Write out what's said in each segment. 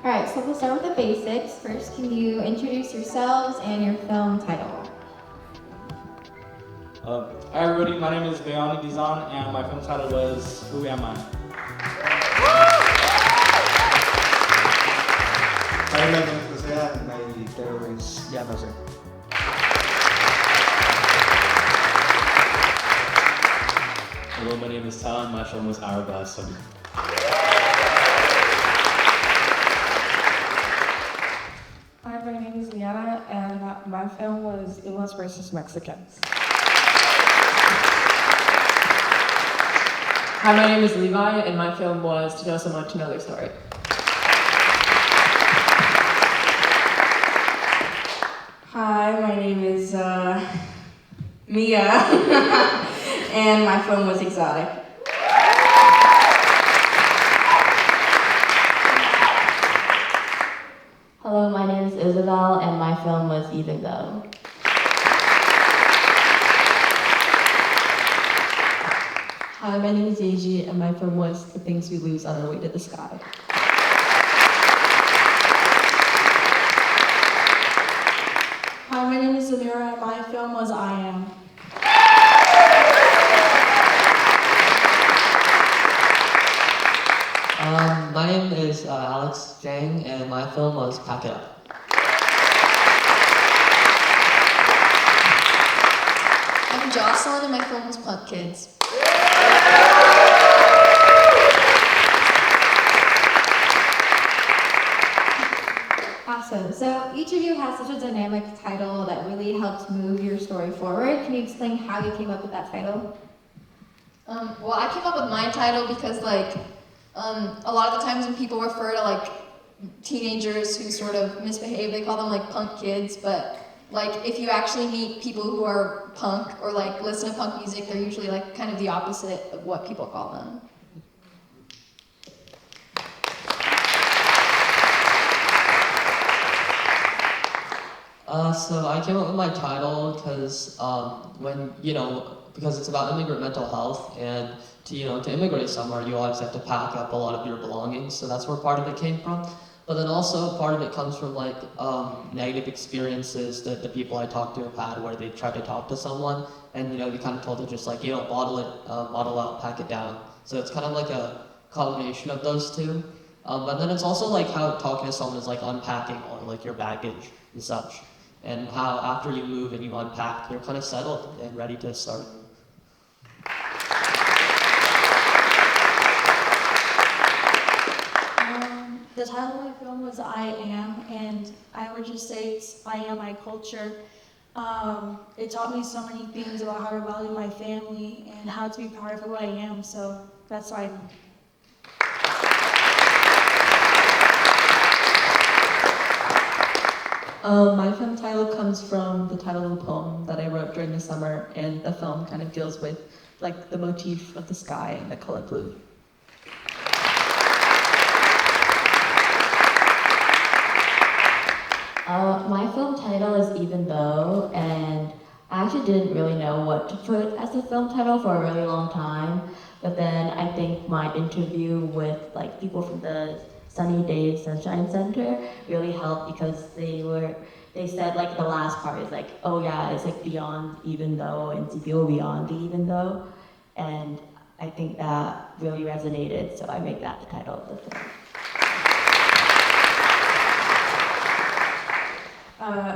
All right, so we'll start with the basics. First, can you introduce yourselves and your film title? Hi everybody, my name is Bayani Dizan and my film title was Who Am I? Hi, my name is Jose and my title is Jose. Hello, my name is Tal and my film was Hourglass. Hi, my name is Liana, and my film was Illness versus Mexicans. Hi, my name is Levi, and my film was To Know Someone to Know Their Story. Hi, my name is Mia, and my film was Exotic. Hello, my name is Isabel, and my film was Even Though. Hi, my name is Yeji, and my film was The Things We Lose on Our Way to the Sky. Hi, my name is Samira, and my film was I Am. My name is Alex Jang, and my film was Pack It Up. I'm Jocelyn, and my film was Punk Kids. Awesome. So each of you has such a dynamic title that really helps move your story forward. Can you explain how you came up with that title? Well, I came up with my title because, a lot of the times when people refer to, teenagers who sort of misbehave, they call them, punk kids, but, if you actually meet people who are punk or, listen to punk music, they're usually, kind of the opposite of what people call them. So I came up with my title because because it's about immigrant mental health, and to immigrate somewhere, you always have to pack up a lot of your belongings. So that's where part of it came from. But then also part of it comes from negative experiences that the people I talked to have had, where they tried to talk to someone, and they kind of told it just bottle out, pack it down. So it's kind of like a combination of those two. But then it's also how talking to someone is unpacking all your baggage and such. And how after you move and you unpack, you're kind of settled and ready to start. The title of my film was I Am, and I would just say I am my culture. It taught me so many things about how to value my family and how to be proud of who I am, so that's why I'm. My film title comes from the title of a poem that I wrote during the summer, and the film kind of deals with the motif of the sky and the color blue. My film title is Even Though, and I actually didn't really know what to put as a film title for a really long time, but then I think my interview with people from the Sunny Days Sunshine Center really helped, because they said the last part is oh yeah, it's beyond even though, and to go beyond the even though, and I think that really resonated, so I made that the title of the film.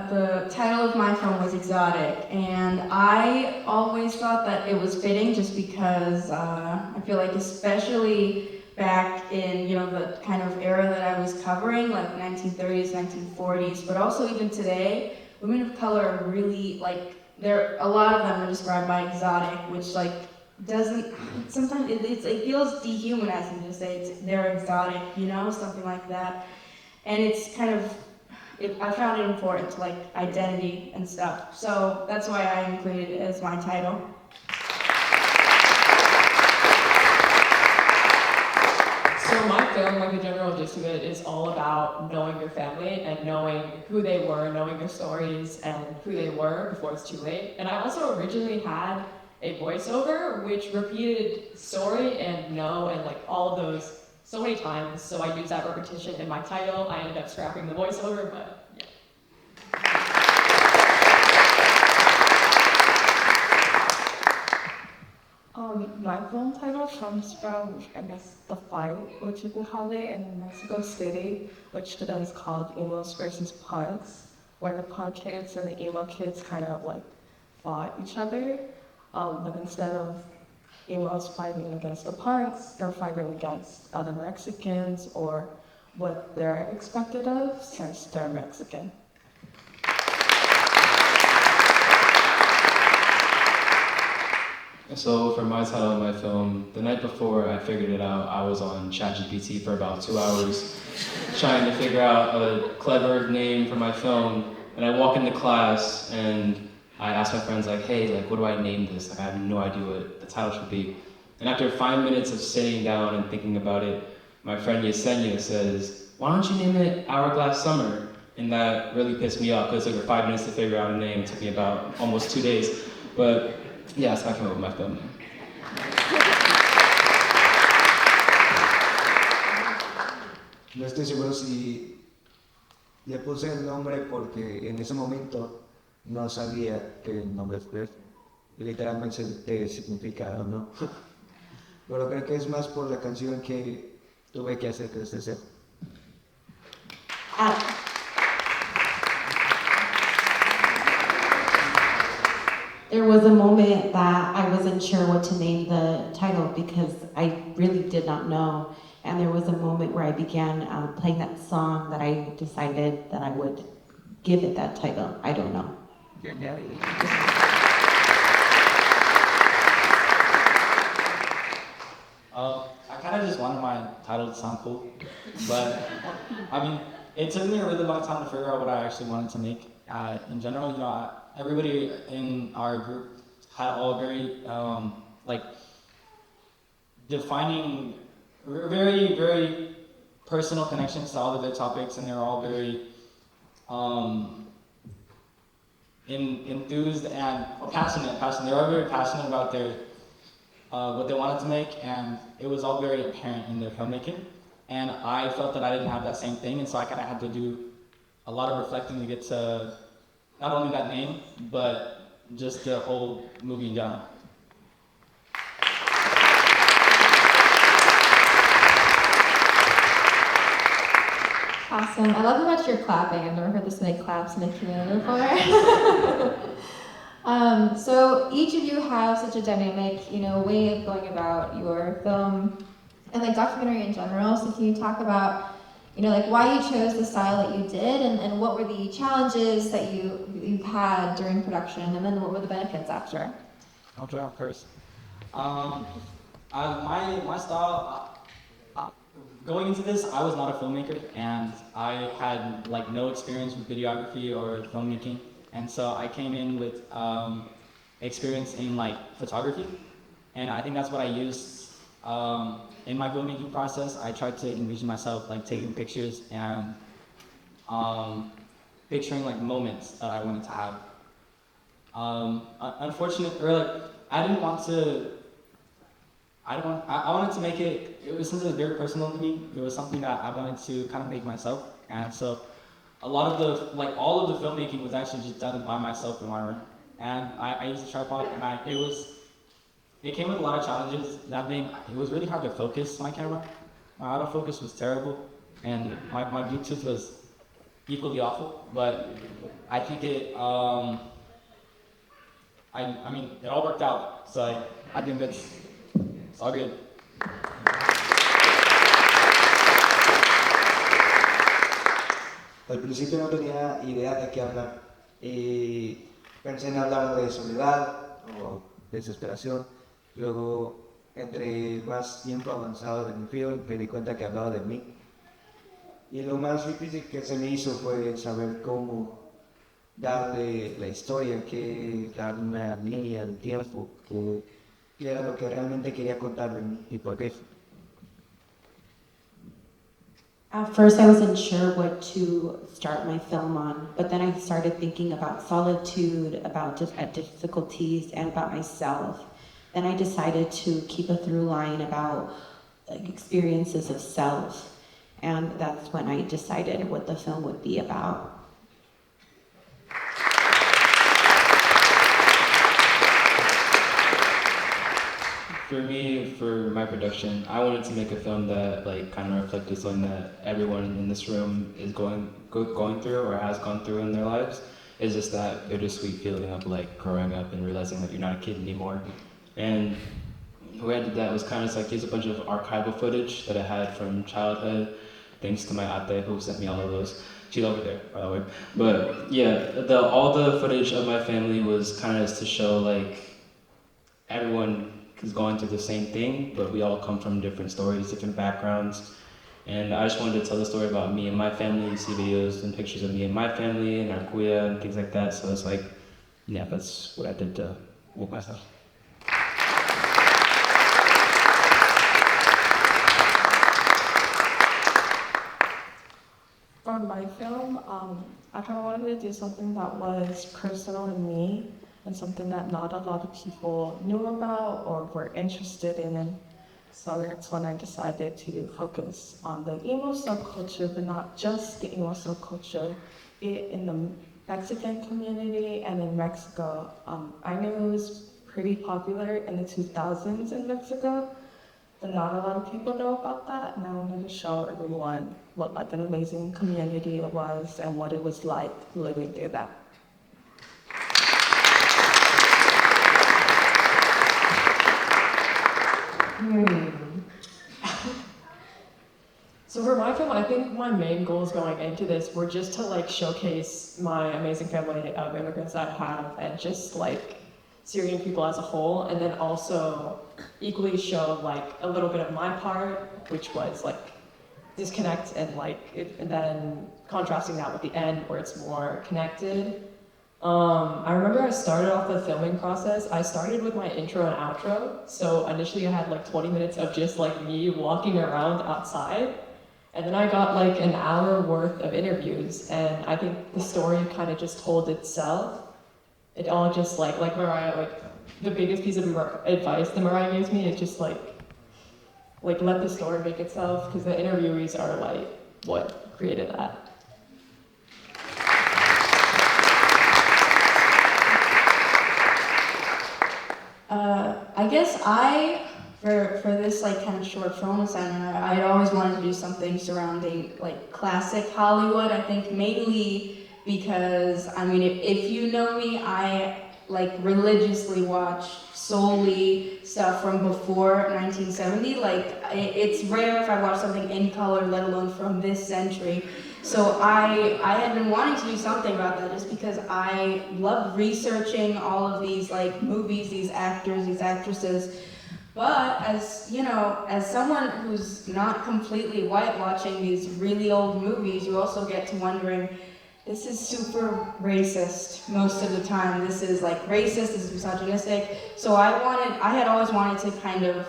The title of my film was Exotic, and I always thought that it was fitting just because I feel especially back in the kind of era that I was covering, 1930s, 1940s, but also even today, women of color are really a lot of them are described by exotic, which doesn't, sometimes it feels dehumanizing to say they're exotic, something like that, and it's kind of. I found it important to identity and stuff, so that's why I included it as my title. So my film, the general gist of it, is all about knowing your family and knowing who they were, knowing their stories and who they were before it's too late. And I also originally had a voiceover which repeated story and know and all of those so many times, so I used that repetition in my title. I ended up scrapping the voiceover, but yeah. My film title comes from, I guess, the fight, which you can call it, in Mexico City, which today is called Emos versus Punks, where the punk kids and the emo kids kind of like fought each other, but instead of emos fighting against the punks, they're fighting against other Mexicans or what they're expected of since they're Mexican. So for my title of my film, the night before I figured it out, I was on ChatGPT for about 2 hours trying to figure out a clever name for my film. And I walk into class and I ask my friends like, hey, like, what do I name this? Like, I have no idea what the title should be. And after 5 minutes of sitting down and thinking about it, my friend Yesenia says, why don't you name it Hourglass Summer? And that really pissed me off because it took her 5 minutes to figure out a name. It took me about almost 2 days. But yeah, so I came up with my film name. No estoy seguro si le puse el nombre porque en ese momento no sabía que el nombre literalmente significa, ¿no? Pero creo que es más por la canción que tuve que hacer crecer. There was a moment that I wasn't sure what to name the title because I really did not know. And there was a moment where I began playing that song that I decided that I would give it that title. I don't know. I kind of just wanted my title to sound cool, but I mean, it took me a really long time to figure out what I actually wanted to make. In general, you know, everybody in our group had all very, like, defining, very, very personal connections to all of their topics, and they were all very enthused and passionate. They were all very passionate about their what they wanted to make, and it was all very apparent in their filmmaking. And I felt that I didn't have that same thing, and so I kind of had to do a lot of reflecting to get to not only that name, but just the whole movie in general. Awesome. I love how much you're clapping. I've never heard this many claps in a Q&A before. So each of you have such a dynamic, way of going about your film and like documentary in general. So can you talk about, like why you chose the style that you did, and what were the challenges that you had during production, and then what were the benefits after? I'll try out first. My style. Going into this, I was not a filmmaker, and I had like no experience with videography or filmmaking, and so I came in with experience in like photography, and I think that's what I used in my filmmaking process. I tried to envision myself like taking pictures and picturing like moments that I wanted to have. Unfortunately, I wanted to make it. Since it was very personal to me, it was something that I wanted to kind of make myself, and so a lot of all of the filmmaking was actually just done by myself in my room. And I used a tripod, and it came with a lot of challenges. It was really hard to focus my camera. My autofocus was terrible, and my Bluetooth was equally awful. But I think it all worked out. So I think it's all good. Al principio no tenía idea de qué hablar y pensé en hablar de soledad o desesperación. Luego, entre más tiempo avanzado en el film, me di cuenta que hablaba de mí. Y lo más difícil que se me hizo fue saber cómo darle la historia, qué darle a mí, al tiempo, qué era lo que realmente quería contar de mí y por qué. At first, I wasn't sure what to start my film on, but then I started thinking about solitude, about difficulties, and about myself. Then I decided to keep a through line about like experiences of self. And that's when I decided what the film would be about. For me, for my production, I wanted to make a film that like kind of reflected something that everyone in this room is going through or has gone through in their lives. It's just that bittersweet feeling of like growing up and realizing that you're not a kid anymore. And the way I did that was kind of just like here's a bunch of archival footage that I had from childhood, thanks to my ate who sent me all of those. She's over there, by the way. But yeah, all the footage of my family was kind of just to show like everyone is going through the same thing, but we all come from different stories, different backgrounds. And I just wanted to tell the story about me and my family. You see videos and pictures of me and my family and our kuya and things like that. So it's like, yeah, that's what I did to woke myself. For my film, I kind of wanted to do something that was personal to me and something that not a lot of people knew about or were interested in. So that's when I decided to focus on the emo subculture, but not just the emo subculture, be it in the Mexican community and in Mexico. I knew it was pretty popular in the 2000s in Mexico, but not a lot of people know about that, and I wanted to show everyone what like an amazing community it was and what it was like living through that. So for my film, I think my main goals going into this were just to like showcase my amazing family of immigrants that I have and just like Syrian people as a whole, and then also equally show like a little bit of my part, which was like disconnect and and then contrasting that with the end where it's more connected. I remember I started off the filming process. I started with my intro and outro. So initially I had like 20 minutes of just like me walking around outside. And then I got like an hour worth of interviews. And I think the story kind of just told itself. It all just like Mariah, like the biggest piece of advice that Mariah gives me is just like let the story make itself, because the interviewees are like what created that. I guess for this like kind of short film assignment, I'd always wanted to do something surrounding like classic Hollywood. I think mainly because, I mean, if you know me, I like religiously watch solely stuff from before 1970. Like it's rare if I watch something in color, let alone from this century. So I had been wanting to do something about that just because I love researching all of these like movies, these actors, these actresses. But as you know, as someone who's not completely white watching these really old movies, you also get to wondering, this is super racist most of the time. This is like racist, this is misogynistic. So I had always wanted to kind of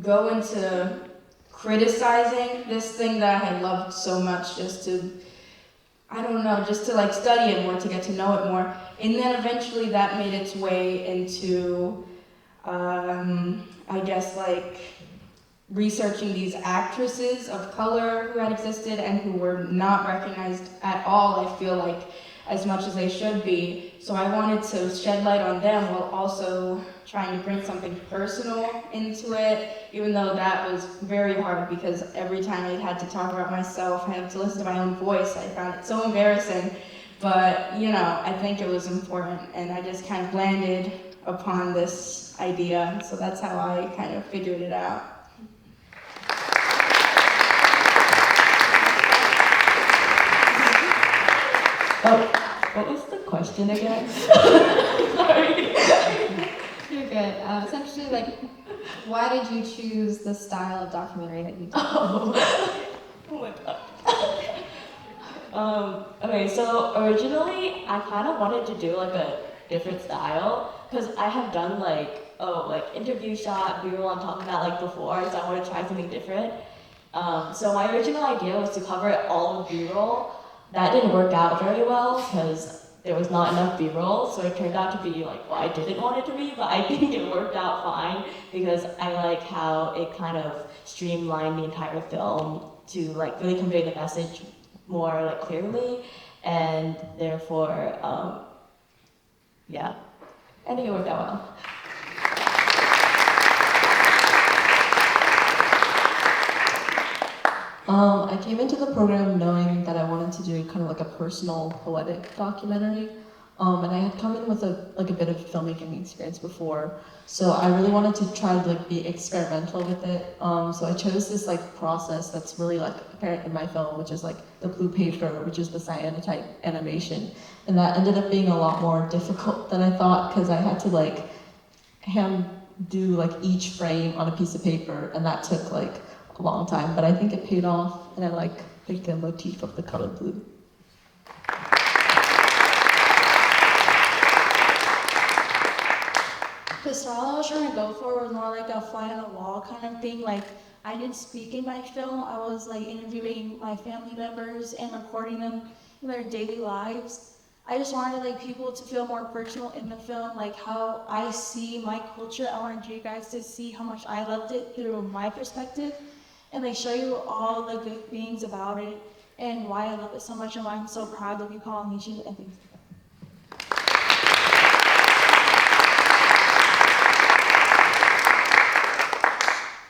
go into criticizing this thing that I had loved so much, just to, I don't know, just to like study it more, to get to know it more. And then eventually that made its way into, I guess like researching these actresses of color who had existed and who were not recognized at all, I feel like, as much as they should be. So I wanted to shed light on them while also trying to bring something personal into it, even though that was very hard because every time I had to talk about myself, I had to listen to my own voice. I found it so embarrassing, but you know, I think it was important, and I just kind of landed upon this idea. So that's how I kind of figured it out. Oh, what was the question again? Sorry. You're good. Essentially, like, why did you choose the style of documentary that you did? Oh my god. Okay, so originally I kind of wanted to do like a different style because I have done like interview shot, B-roll I'm talking about like before, so I wanted to try something different. So my original idea was to cover all of B-roll. That didn't work out very well because there was not enough B-roll, so it turned out to be like what I didn't want it to be, but I think it worked out fine because I like how it kind of streamlined the entire film to like really convey the message more like clearly, and therefore, yeah, I think it worked out well. I came into the program knowing that I wanted to do kind of like a personal, poetic documentary, and I had come in with a bit of filmmaking experience before, so I really wanted to try to like be experimental with it. So I chose this like process that's really like apparent in my film, which is like the blue paper, which is the cyanotype animation, and that ended up being a lot more difficult than I thought because I had to like hand do like each frame on a piece of paper, and that took like a long time, but I think it paid off, and I like picked the motif of the color blue. The style I was trying to go for was more like a fly on the wall kind of thing. Like, I didn't speak in my film. I was like interviewing my family members and recording them in their daily lives. I just wanted like people to feel more personal in the film, like how I see my culture. I wanted you guys to see how much I loved it through my perspective, and they show you all the good things about it and why I love it so much and why I'm so proud to be Polynesian and things like that.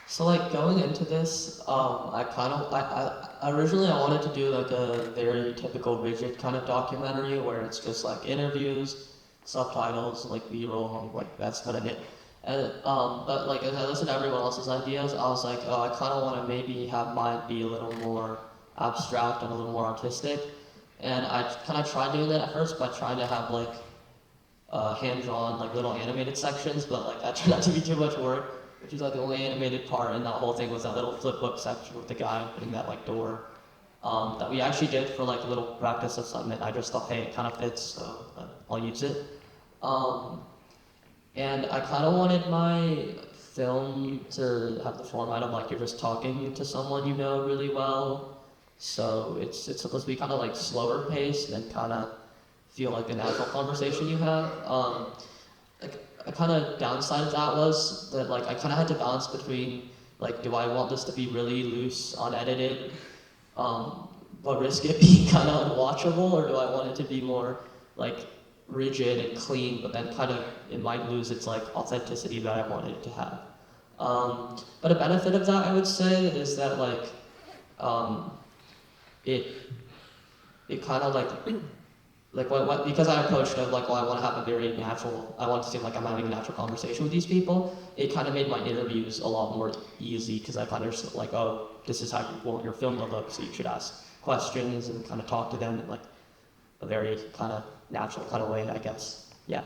So like going into this, originally I wanted to do like a very typical rigid kind of documentary where it's just like interviews, subtitles, like B-roll, like that's kind of it. And, but like as I listened to everyone else's ideas, I was like, oh, I kind of want to maybe have mine be a little more abstract and a little more artistic. And I kind of tried doing that at first by trying to have like hand-drawn like little animated sections, but like that turned out to be too much work. Which is like the only animated part in that whole thing was that little flip book section with the guy opening that like door. That we actually did for like a little practice assignment. I just thought, hey, it kind of fits, so I'll use it. And I kind of wanted my film to have the format of like you're just talking to someone you know really well. So it's supposed to be kind of like slower paced and kind of feel like a natural conversation you have. A kind of downside of that was that like I kind of had to balance between like, do I want this to be really loose, unedited, but risk it being kind of unwatchable, or do I want it to be more like rigid and clean, but then kind of it might lose its like authenticity that I wanted it to have. But a benefit of that, I would say, is that like it kind of like what because I approached it like, well, I want to have a very natural, I want to seem like I'm having a natural conversation with these people. It kind of made my interviews a lot more easy because I kind of just like, oh, this is how you want your film to look, so you should ask questions and kind of talk to them in like a very kind of natural kind of way, I guess. Yeah.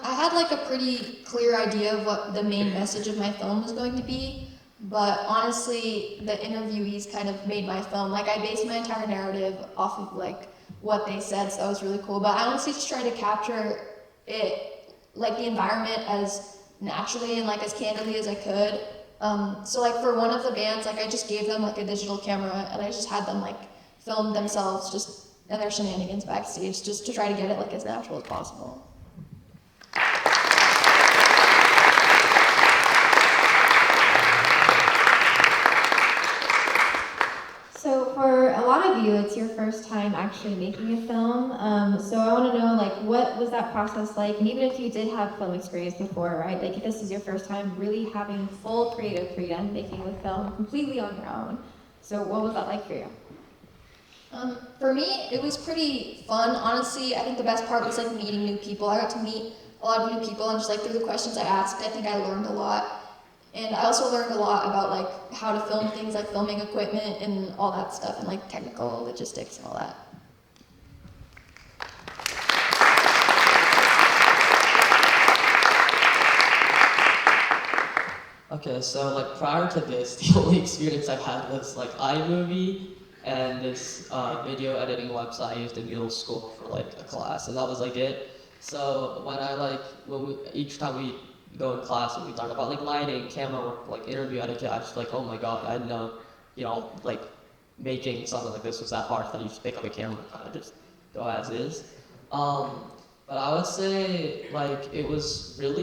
I had like a pretty clear idea of what the main message of my film was going to be, but honestly, the interviewees kind of made my film. Like, I based my entire narrative off of like what they said, so that was really cool. But I honestly just tried to capture it, like the environment, as naturally and like as candidly as I could. So like for one of the bands, like I just gave them like a digital camera and I just had them like film themselves just and their shenanigans backstage, just to try to get it like as natural as possible. So for a lot of you, it's your first time actually making a film. So I want to know, like, what was that process like? And even if you did have film experience before, right? Like, this is your first time really having full creative freedom, making a film completely on your own. So what was that like for you? For me, it was pretty fun, honestly. I think the best part was like meeting new people. I got to meet a lot of new people, and just like through the questions I asked, I think I learned a lot. And I also learned a lot about like how to film things, like filming equipment and all that stuff, and like technical logistics and all that. Okay, so like prior to this, the only experience I've had was like iMovie and this video editing website I used in middle school for like a class, and that was like it. So when I like, each time we go in class and we learn about like lighting, camera work, like interview etiquette, I was just like, oh my god, I didn't know, like making something like this was that hard. I thought you just pick up a camera and kind of just go as is. But I would say like it was kind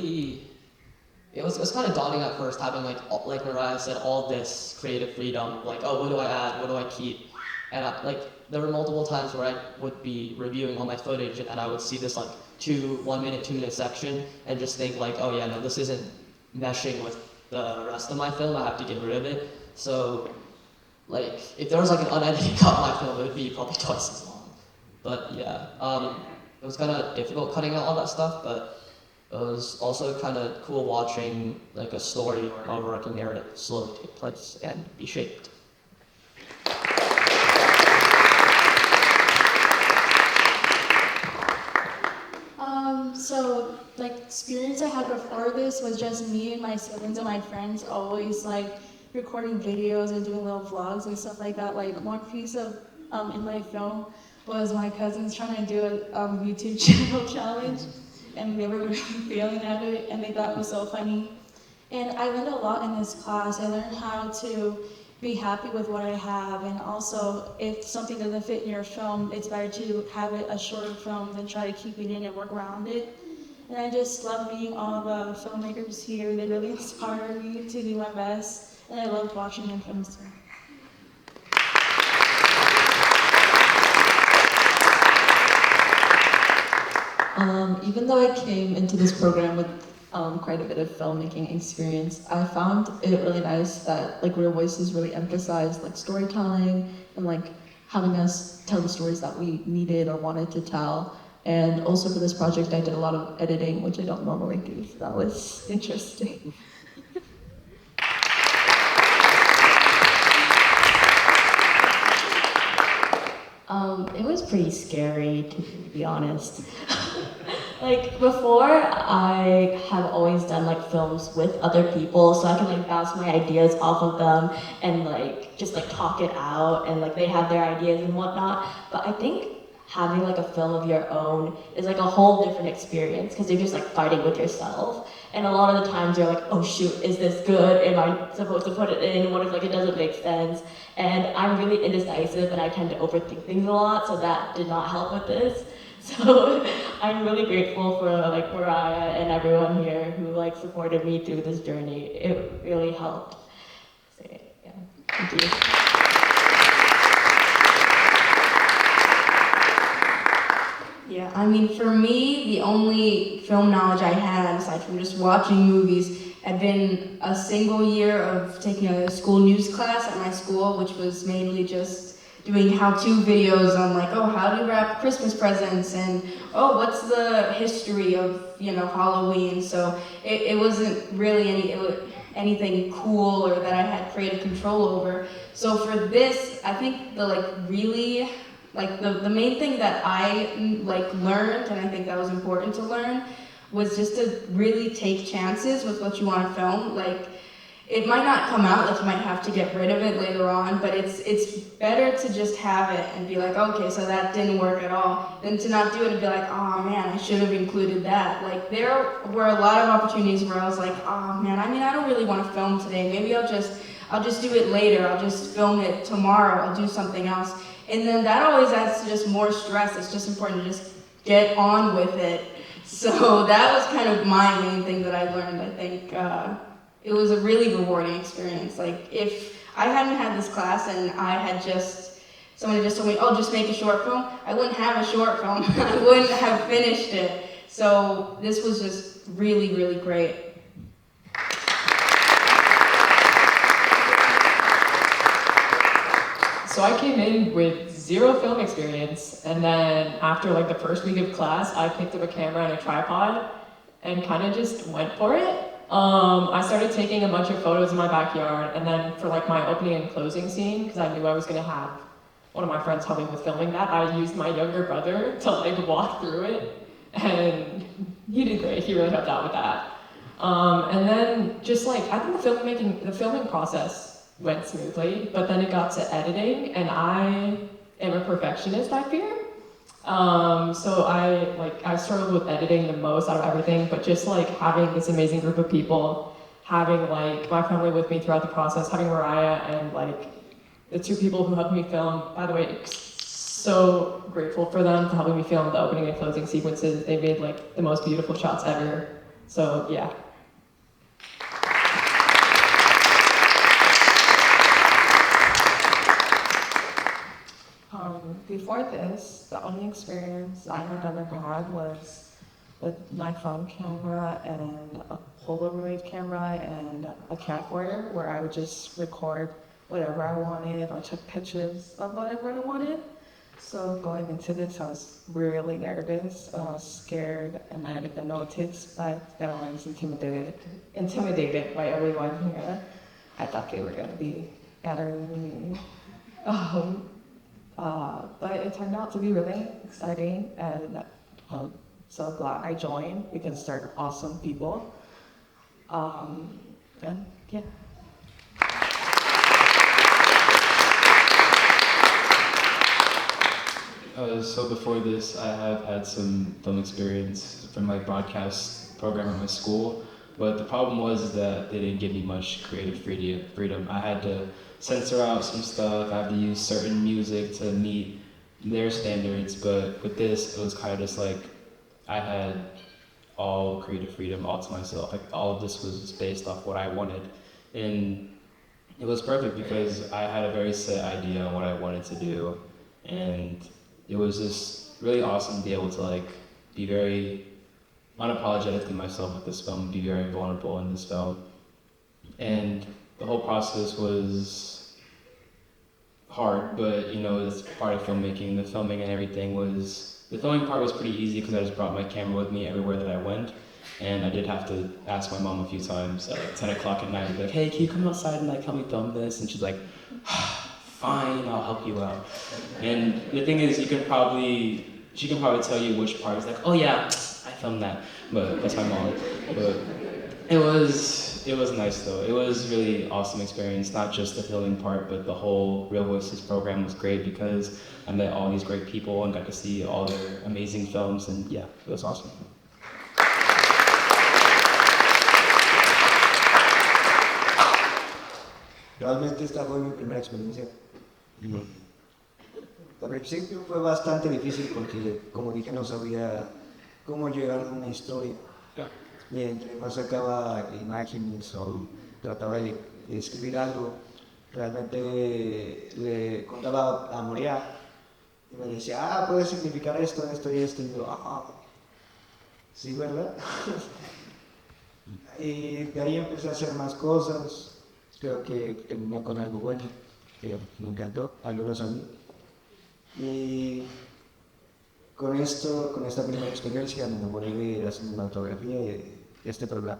of daunting at first, having like Mariah said, all this creative freedom, like, oh, what do I add, what do I keep? And there were multiple times where I would be reviewing all my footage and I would see this like 1 minute, 2 minute section and just think like, oh yeah, no, this isn't meshing with the rest of my film, I have to get rid of it. So like, if there was like an unedited cut of my film, it would be probably twice as long. But yeah, it was kind of difficult cutting out all that stuff, but it was also kind of cool watching like a story or an overarching narrative slowly take place and be shaped. So like experience I had before this was just me and my siblings and my friends always like recording videos and doing little vlogs and stuff like that. Like one piece of in my film was my cousins trying to do a YouTube channel challenge, and they were really failing at it, and they thought it was so funny. And I learned a lot in this class. I learned how to be happy with what I have, and also if something doesn't fit in your film, it's better to have it a shorter film than try to keep it in and work around it. And I just love meeting all the filmmakers here. They really inspire me to do my best, and I love watching them films too. Even though I came into this program with quite a bit of filmmaking experience, I found it really nice that like Real Voices really emphasized like storytelling and like having us tell the stories that we needed or wanted to tell. And also for this project, I did a lot of editing, which I don't normally do, so that was interesting. It was pretty scary, to be honest. Like, before, I have always done, like, films with other people, so I can, like, bounce my ideas off of them and, like, just, like, talk it out, and, like, they have their ideas and whatnot. But I think having, like, a film of your own is, like, a whole different experience, because you're just, like, fighting with yourself. And a lot of the times you're like, oh, shoot, is this good? Am I supposed to put it in? What if, like, it doesn't make sense? And I'm really indecisive, and I tend to overthink things a lot, so that did not help with this. So I'm really grateful for like Mariah and everyone here who like supported me through this journey. It really helped. So, yeah, thank you. Yeah, I mean, for me, the only film knowledge I had, aside from just watching movies, had been a single year of taking a school news class at my school, which was mainly just doing how-to videos on like, oh, how do you wrap Christmas presents, and oh, what's the history of, Halloween. So it wasn't really anything cool or that I had creative control over. So for this, I think the main thing that I learned, and I think that was important to learn, was just to really take chances with what you want to film. Like, it might not come out, like you might have to get rid of it later on, but it's better to just have it and be like, okay, so that didn't work at all, than to not do it and be like, oh man, I should have included that. Like, there were a lot of opportunities where I was like, oh man, I don't really want to film today. Maybe I'll just do it later. I'll just film it tomorrow. I'll do something else. And then that always adds to just more stress. It's just important to just get on with it. So that was kind of my main thing that I learned, I think. It was a really rewarding experience. Like, if I hadn't had this class and someone had just told me, oh, just make a short film, I wouldn't have a short film. I wouldn't have finished it. So this was just really, really great. So I came in with 0 film experience, and then after like the first week of class, I picked up a camera and a tripod and kind of just went for it. I started taking a bunch of photos in my backyard, and then for like my opening and closing scene, because I knew I was going to have one of my friends help me with filming that, I used my younger brother to like walk through it, and he did great. He really helped out with that. And then just like, I think the filming process went smoothly, but then it got to editing, and I am a perfectionist, I fear. So I struggled with editing the most out of everything, but just like having this amazing group of people, having like my family with me throughout the process, having Mariah and like the two people who helped me film. By the way, so grateful for them for helping me film the opening and closing sequences. They made like the most beautiful shots ever. So yeah. Before this, the only experience I had ever had was with my phone camera and a Polaroid camera and a camcorder where I would just record whatever I wanted or took pictures of whatever I wanted. So going into this, I was really nervous, I was scared, and I didn't know what to expect, and I was intimidated by everyone here. I thought they were gonna be better than me. But it turned out to be really exciting, and I'm so glad I joined because they're awesome people. And yeah. So before this, I have had some film experience from my broadcast program at my school, but the problem was that they didn't give me much creative freedom. I had to censor out some stuff, I had to use certain music to meet their standards, but with this, it was kind of just like I had all creative freedom all to myself. Like all of this was just based off what I wanted, and it was perfect because I had a very set idea on what I wanted to do, and it was just really awesome to be able to like be very unapologetically myself with this film, be very vulnerable in this film. And the whole process was hard, but you know, it's part of filmmaking. The filming and everything the filming part was pretty easy because I just brought my camera with me everywhere that I went. And I did have to ask my mom a few times at like 10 o'clock at night, like, hey, can you come outside and like help me film this? And she's like, fine, I'll help you out. And the thing is, she can probably tell you which part. It's like, oh yeah, I filmed that, but that's my mom. But it was nice though. It was really awesome experience, not just the filming part, but the whole Real Voices program was great because I met all these great people and got to see all their amazing films, and yeah, it was awesome. Realmente esta fue mi primera experiencia. Al principio fue bastante difícil porque, como dije, no sabía cómo llegar a una historia. Y entre más sacaba imágenes o trataba de escribir algo, realmente le contaba a Moria y me decía, puede significar esto, esto y esto. Y yo, sí, ¿verdad? Y de ahí empecé a hacer más cosas. Creo que terminó con algo bueno, que me encantó, algunos a mí. Y con esta primera experiencia me enamoré de la cinematografía y de este programa.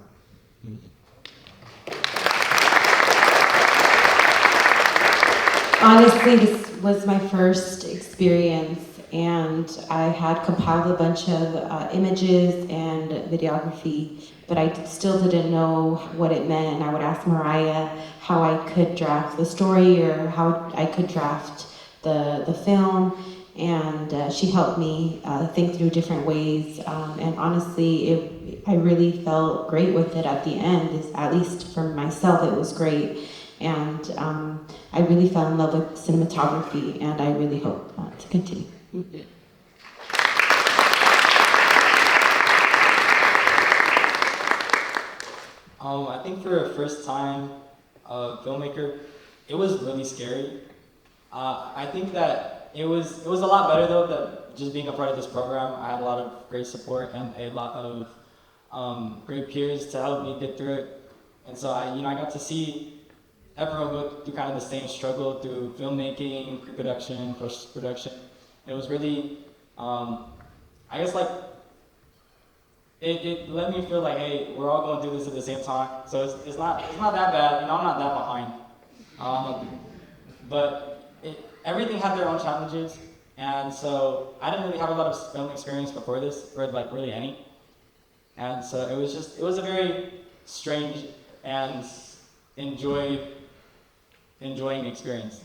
Honestly, this was my first experience, and I had compiled a bunch of images and videography, but I still didn't know what it meant, and I would ask Mariah how I could draft the story or how I could draft the film, and she helped me think through different ways, and honestly, I really felt great with it at the end. At least for myself, it was great, and I really fell in love with cinematography, and I really hope to continue. I think for a first-time filmmaker, it was really scary. I think that it was a lot better though that just being a part of this program. I had a lot of great support and a lot of great peers to help me get through it, and so I got to see everyone go through kind of the same struggle through filmmaking, pre-production, post-production. It was really, I guess like, it let me feel like, hey, we're all going through this at the same time. So it's not that bad, I'm not that behind. But everything had their own challenges. And so I didn't really have a lot of film experience before this, or like really any. And so it was a very strange and enjoying experience.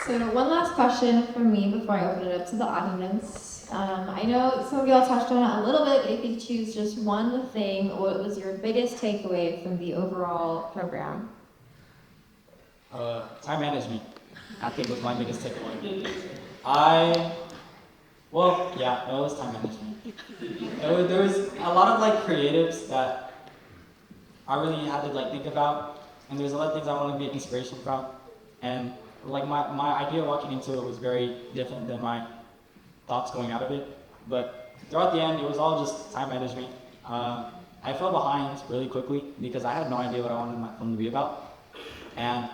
So one last question from me before I open it up to the audience. I know some of y'all touched on it a little bit, but if you could choose just one thing, what was your biggest takeaway from the overall program? Time management, I think, was my biggest takeaway. It was time management. There was a lot of like creatives that I really had to like think about, and there's a lot of things I want to get inspiration from, and like my idea walking into it was very different than my thoughts going out of it. But throughout the end, it was all just time management. I fell behind really quickly because I had no idea what I wanted my film to be about, and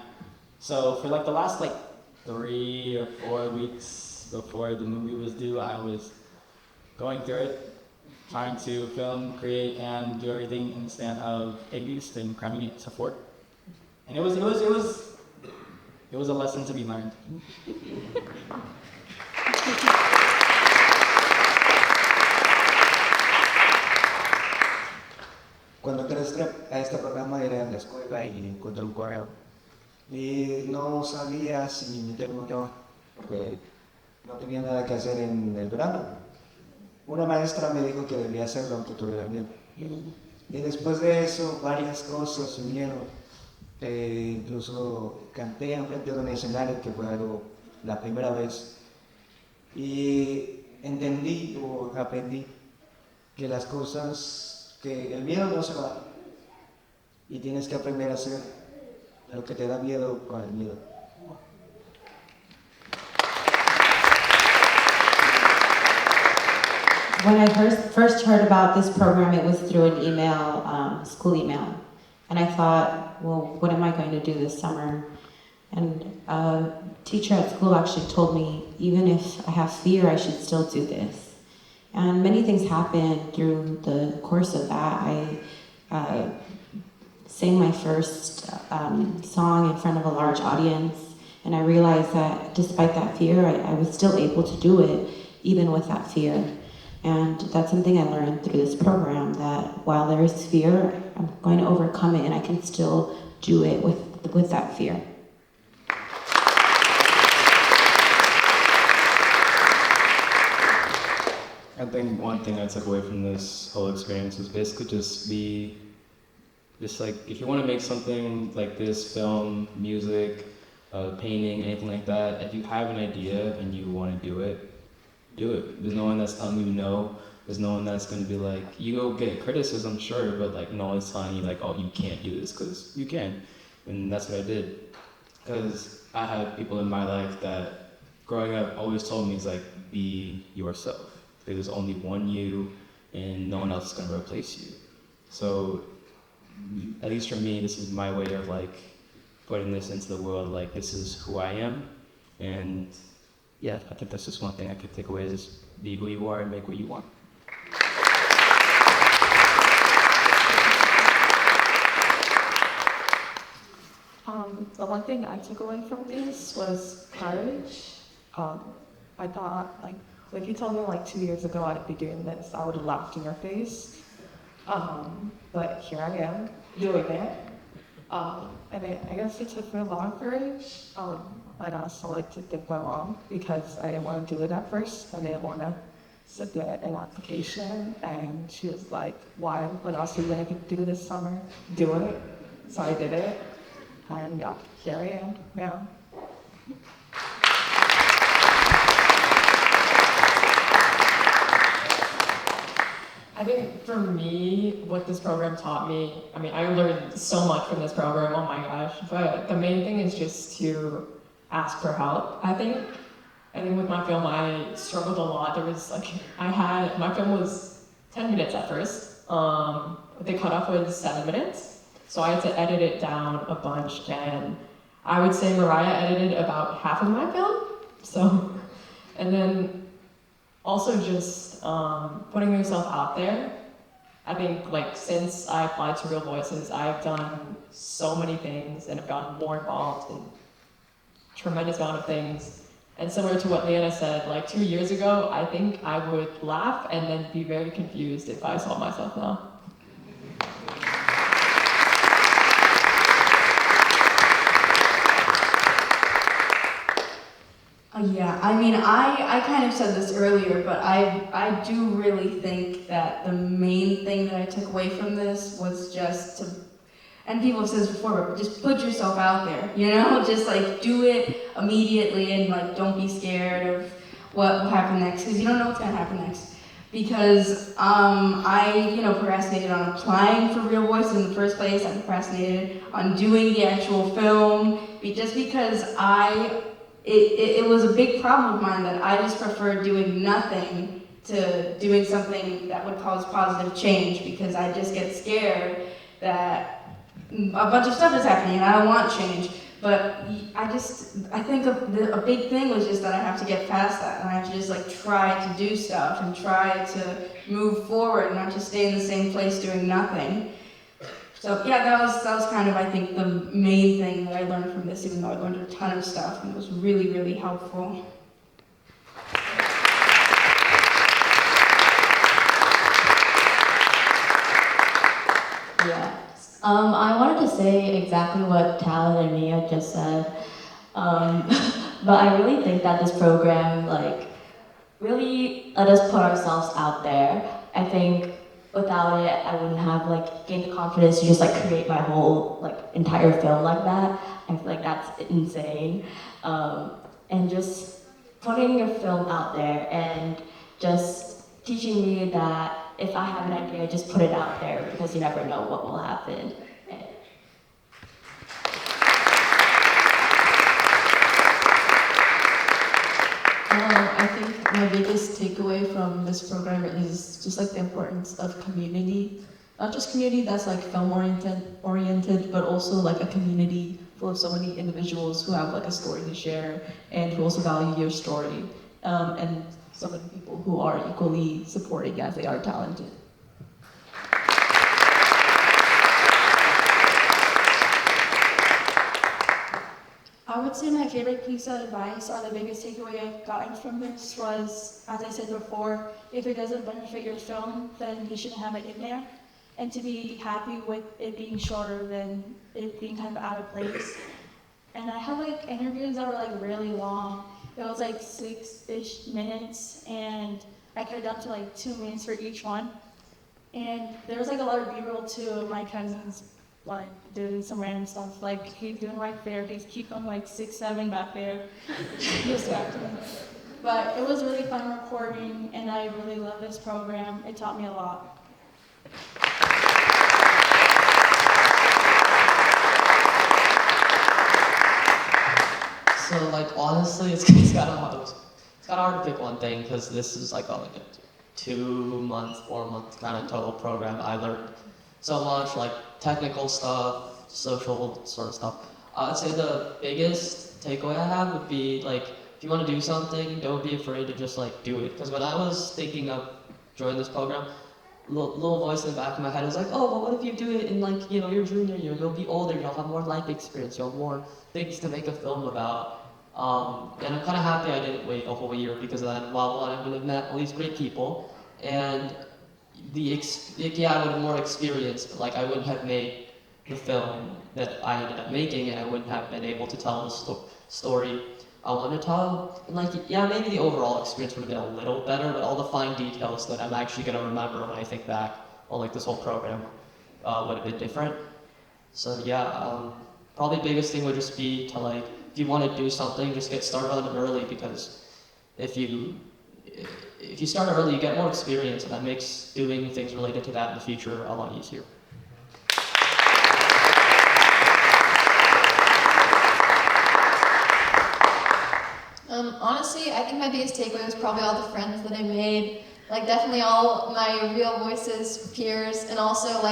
so for like the last like 3 or 4 weeks before the movie was due, I was going through it, trying to film, create, and do everything in the span of 8 weeks and cramming it to 4. And it was a lesson to be learned. Cuando entré a este programa era en la escuela y encontré un correo. Y no sabía si meterme o no, porque no tenía nada que hacer en el verano. Una maestra me dijo que debía hacerlo aunque tuviera miedo. Y después de eso, varias cosas sucedieron. Incluso canté enfrente de un escenario que fue algo la primera vez. Y entendí o aprendí que las cosas, que el miedo no se va. Y tienes que aprender a hacer lo que te da miedo con el miedo. When I first heard about this program, it was through an email, school email. And I thought, well, what am I going to do this summer? And a teacher at school actually told me, even if I have fear, I should still do this. And many things happened through the course of that. I sang my first song in front of a large audience, and I realized that despite that fear, I was still able to do it, even with that fear. And that's something I learned through this program, that while there is fear, I'm going to overcome it, and I can still do it with that fear. I think one thing I took away from this whole experience was basically just like, if you want to make something like this, film, music, painting, anything like that, if you have an idea and you want to do it. There's no one that's telling you no. There's no one that's going to be like, you go get criticism, sure, but like no one's telling you like, oh, you can't do this, because you can. And that's what I did. Because I had people in my life that growing up always told me, it's like, be yourself. There's only one you, and no one else is going to replace you. So, at least for me, this is my way of like putting this into the world, like this is who I am. And yeah, I think that's just one thing I could take away, is be who you are and make what you want. The one thing I took away from this was courage. I thought, like, if you told me like 2 years ago I'd be doing this, I would have laughed in your face. But here I am, doing it. And I guess it took me a lot of courage. I'd also like to thank my mom, because I didn't want to do it at first. I didn't want to submit an application, and she was like, why? What else are you going to do this summer? Do it. So I did it, and yeah, here I am now. I think for me, what this program taught me, I mean, I learned so much from this program, oh my gosh, but the main thing is just to ask for help, I think. I think with my film, I struggled a lot. There was like, my film was 10 minutes at first. The cutoff was 7 minutes. So I had to edit it down a bunch, and I would say Mariah edited about half of my film. So, and then also just putting yourself out there. I think like since I applied to Real Voices, I've done so many things and have gotten more involved in tremendous amount of things. And similar to what Leanna said, like 2 years ago, I think I would laugh and then be very confused if I saw myself now. Yeah, I mean, I kind of said this earlier, but I do really think that the main thing that I took away from this was just to, and people have said this before, but just put yourself out there, you know? Just like do it immediately and like don't be scared of what will happen next, because you don't know what's gonna happen next. Because I, procrastinated on applying for Real Voice in the first place. I procrastinated on doing the actual film, just because it was a big problem of mine that I just preferred doing nothing to doing something that would cause positive change, because I just get scared that a bunch of stuff is happening and I don't want change. But I think a big thing was just that I have to get past that, and I have to just like try to do stuff and try to move forward, not just stay in the same place doing nothing. So yeah, that was kind of, I think, the main thing that I learned from this, even though I learned a ton of stuff, and it was really, really helpful. Yeah. I wanted to say exactly what Tal and Mia just said, but I really think that this program, really let us put ourselves out there. I think without it, I wouldn't have, gained the confidence to just, create my whole, entire film like that. I feel like that's insane. And just putting your film out there and just teaching me that if I have an idea, just put it out there, because you never know what will happen. I think my biggest takeaway from this program is just the importance of community. Not just community that's film oriented, but also a community full of so many individuals who have a story to share and who also value your story. And so many people who are equally supporting as they are talented. I would say my favorite piece of advice, or the biggest takeaway I've gotten from this was, as I said before, if it doesn't benefit your film, then you shouldn't have it in there. And to be happy with it being shorter than it being kind of out of place. And I have interviews that were really long. It was 6-ish minutes, and I could have done to 2 minutes for each one. And there was a lot of B-roll too of my cousins doing some random stuff. He's doing therapy, he's keeping 6-7 back there. Distracting. But it was really fun recording, and I really love this program. It taught me a lot. So honestly, it's kind of hard to pick one thing, because this is a 2-month, 4-month kind of total program. I learned so much technical stuff, social sort of stuff. I'd say the biggest takeaway I have would be if you want to do something, don't be afraid to just do it. Because when I was thinking of joining this program, little voice in the back of my head was oh, well, what if you do it in your junior year? You'll be older, you'll have more life experience, you'll have more things to make a film about. And I'm kind of happy I didn't wait a whole year, because then, I would have met all these great people, and I would have more experience, but I wouldn't have made the film that I ended up making, and I wouldn't have been able to tell the story I want to tell. And maybe the overall experience would have been a little better, but all the fine details that I'm actually going to remember when I think back on this whole program would have been different. So yeah, probably the biggest thing would just be to if you want to do something, just get started on it early, because if you start early, you get more experience, and that makes doing things related to that in the future a lot easier. Honestly, I think my biggest takeaway was probably all the friends that I made. Definitely all my Real Voices peers, and also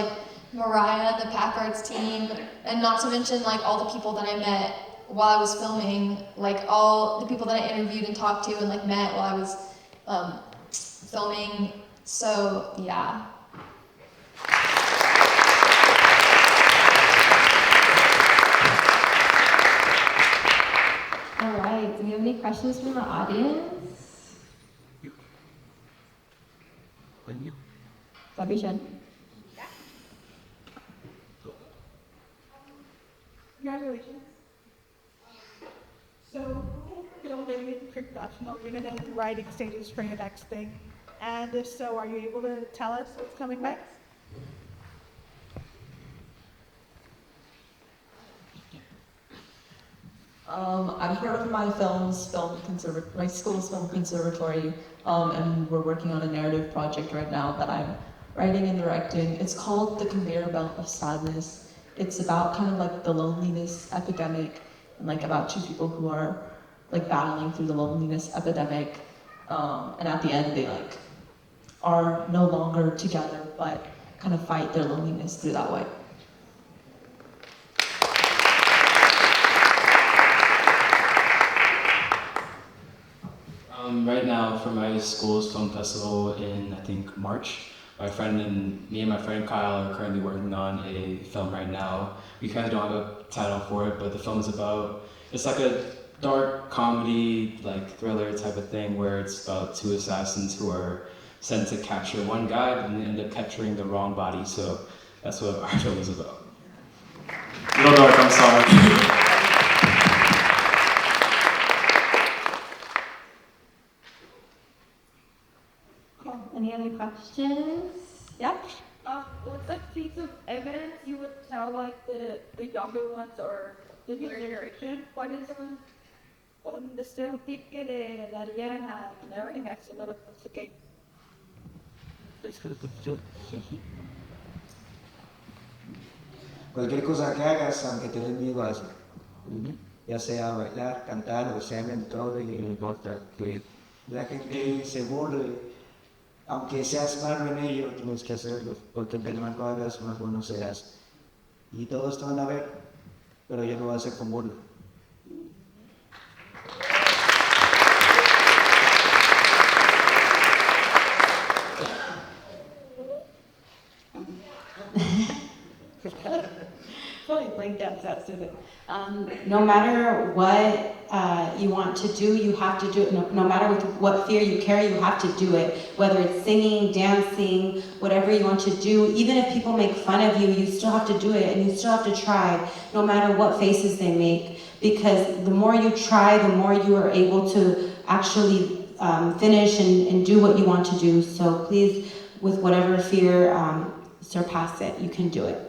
Mariah, the Pack Arts team, and not to mention all the people that I met while I was filming, all the people that I interviewed and talked to and met while I was filming. So yeah. All right, do we have any questions from the audience? Fabricia. Congratulations. So, filming in professional, you're in the writing stages for your next thing? And if so, are you able to tell us what's coming next? I'm part of my my school's film conservatory, and we're working on a narrative project right now that I'm writing and directing. It's called The Conveyor Belt of Sadness. It's about kind of like the loneliness epidemic, and like about two people who are like battling through the loneliness epidemic, and at the end they like are no longer together, but kind of fight their loneliness through that way. Right now, for my school's film festival in, I think, March, me and my friend Kyle are currently working on a film right now. We kind of don't have a title for it, but the film is about, it's like a dark comedy, like thriller type of thing, where it's about two assassins who are sent to capture one guy, but they end up capturing the wrong body, so that's what our film is about. A little dark, I'm sorry. Any other questions? Yep. What's a piece of evidence you would tell like the younger ones or the new generation? What is un stereotipo de la Ariana and everything that's a little complicated? Cualquier cosa que hagas, aunque te den miedo, hazlo. Ya sea bailar, cantar o sea mentor, y no importa que la gente se burle, aunque seas malo en ello, tienes que hacerlo, porque entre más lo hagas, más bueno serás. Y todos te van a ver, pero ya no va a ser con burla. No matter what you want to do, you have to do it. No matter what fear you carry, you have to do it. Whether it's singing, dancing, whatever you want to do, even if people make fun of you, you still have to do it and you still have to try, no matter what faces they make. Because the more you try, the more you are able to actually finish and do what you want to do. So please, with whatever fear, surpass it. You can do it.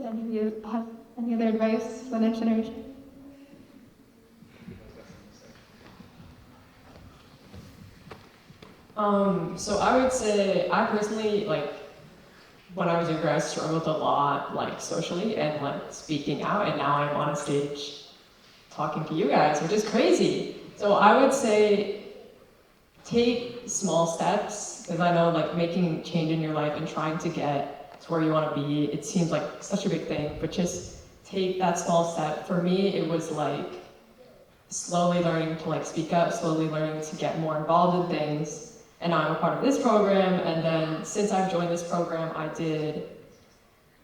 Any of you have any other advice for the next generation? So I would say, I personally, like, when I was younger, I struggled a lot, like, socially and, like, speaking out, and now I'm on a stage talking to you guys, which is crazy. So I would say, take small steps, because I know, like, making change in your life and trying to get to where you want to be, it seems like such a big thing, but just take that small step. For me, it was, like, slowly learning to, like, speak up, slowly learning to get more involved in things. And now I'm a part of this program, and then since I've joined this program, I did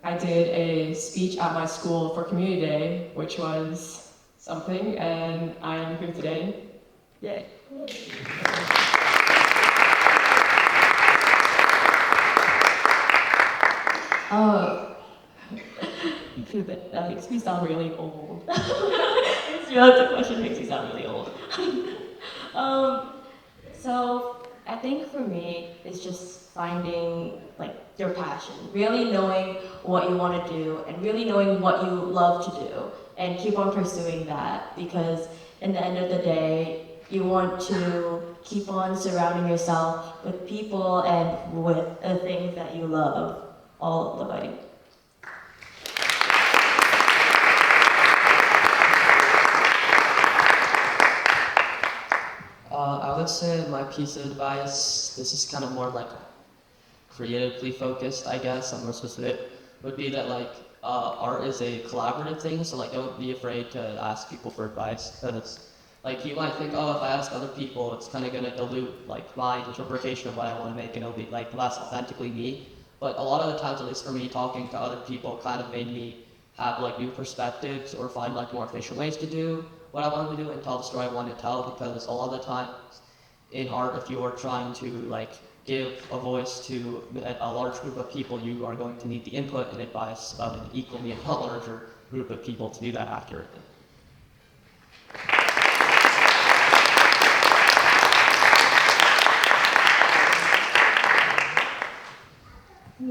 a speech at my school for Community Day, which was something, and I am here today. Yay. That makes me sound really old. That's a question makes me sound really old. So I think for me, it's just finding like your passion, really knowing what you want to do and really knowing what you love to do and keep on pursuing that, because in the end of the day, you want to keep on surrounding yourself with people and with the things that you love all of the way. I would say my piece of advice, this is kind of more like creatively focused, I guess, I'm more specific, would be that like art is a collaborative thing, so like don't be afraid to ask people for advice. Because like you might think, oh, if I ask other people, it's kind of going to dilute like my interpretation of what I want to make, and it'll be like less authentically me. But a lot of the times, at least for me, talking to other people kind of made me have like new perspectives or find like more efficient ways to do what I wanted to do and tell the story I wanted to tell, because a lot of the times in art, if you're trying to like give a voice to a large group of people, you are going to need the input and advice of an equally, if not larger, group of people to do that accurately.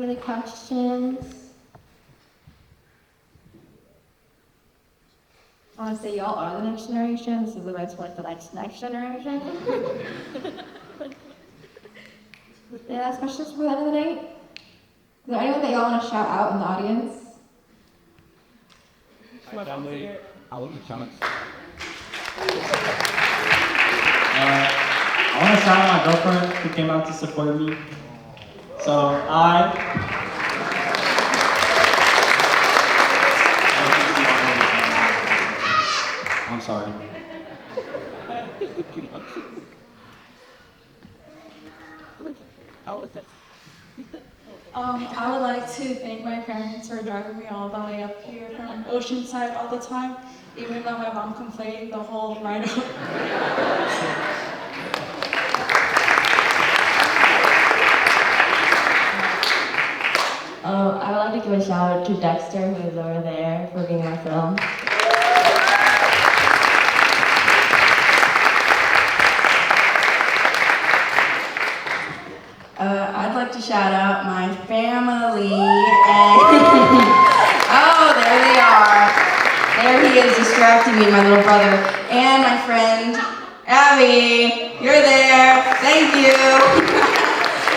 Any questions? I want to say y'all are the next generation, so the next one's the next generation. Any last questions for the end of the night? Is there anyone that y'all want to shout out in the audience? My family, I want to shout. I want to shout out my girlfriend who came out to support me. So I'm sorry. I would like to thank my parents for driving me all the way up here from Oceanside all the time, even though my mom complained the whole ride up. I would like to give a shout out to Dexter, who is over there, for being in our film. I'd like to shout out my family and oh, there they are. There he is distracting me, my little brother, and my friend Abby. You're there. Thank you.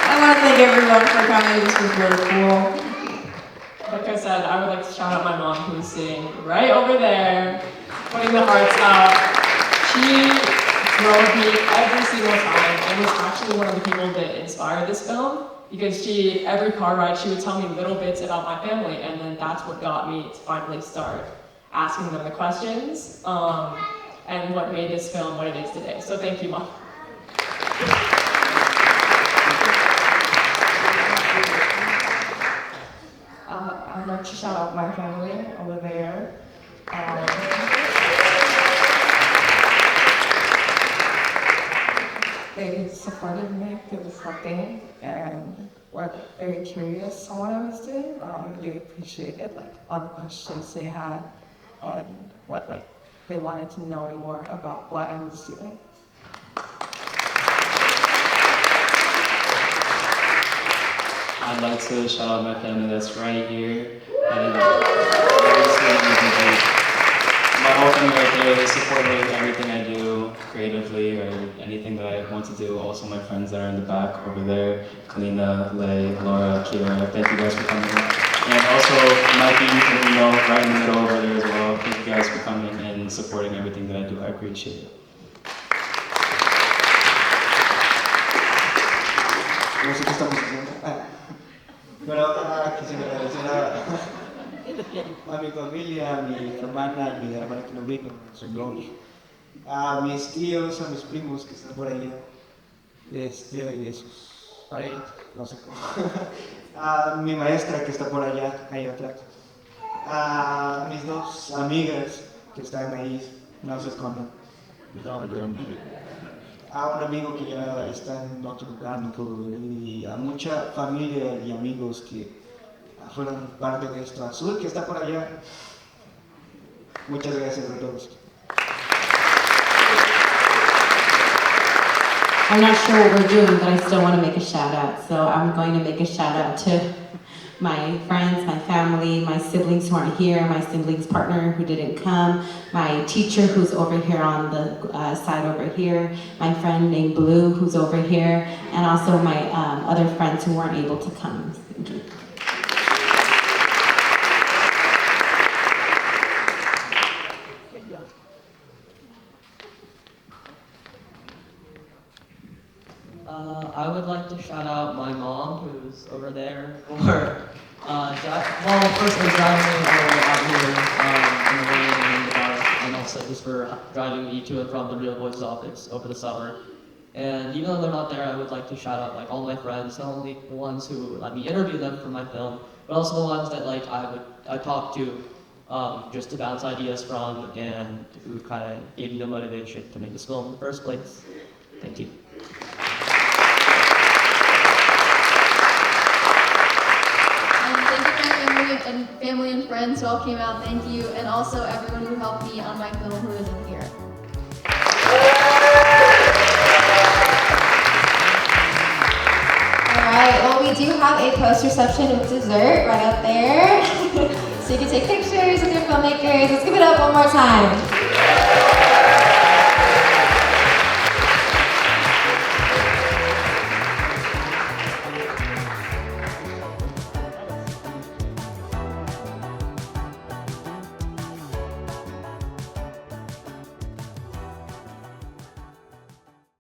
I want to thank everyone for coming. This was really cool. Like I said, I would like to shout out my mom, who's sitting right over there, putting the hearts up. She drove me every single time, and was actually one of the people that inspired this film, because every car ride, she would tell me little bits about my family, and then that's what got me to finally start asking them the questions, and what made this film what it is today. So thank you, Mom. I'd like to shout out my family over there. They supported me through this whole thing and were very curious on what I was doing. They appreciated all the questions they had and what they wanted to know more about what I was doing. I'd like to shout out my family that's right here. And my whole family right there, they support me with everything I do creatively or anything that I want to do. Also my friends that are in the back over there, Kalina, Lay, Laura, Kira, thank you guys for coming. And also Mikey, right in the middle over there as well. Thank you guys for coming and supporting everything that I do. I appreciate it. No sé qué estamos haciendo. Bueno, quisiera agradecer a mi familia, a mi hermana que no vino, su novia, a mis tíos, a mis primos que están por allá, y esos, no sé cómo, a mi maestra que está por allá atrás, a mis dos amigas que están ahí, no se escondan. A un amigo que ya está en otro lugar y a mucha familia y amigos que fueron parte de esto. Azul, que está por allá. Muchas gracias a todos. I'm not sure what we're doing, but I still want to make a shout out. So I'm going to make a shout out to my friends, my family, my siblings who aren't here, my siblings' partner who didn't come, my teacher who's over here on the side over here, my friend named Blue who's over here, and also my other friends who weren't able to come. Thank you. I would like to shout out my mom, who's over there, for firstly driving me all the way out here in the rain and in the dark, and also just for driving me to and from the Real Voices office over the summer. And even though they're not there, I would like to shout out all my friends, not only the ones who let me interview them for my film, but also the ones that I talked to just to bounce ideas from, and who kind of gave me the motivation to make this film in the first place. Thank you. and family and friends who all came out, thank you. And also everyone who helped me on my film who isn't here. Alright, well we do have a post reception with dessert right up there. So you can take pictures with your filmmakers. Let's give it up one more time.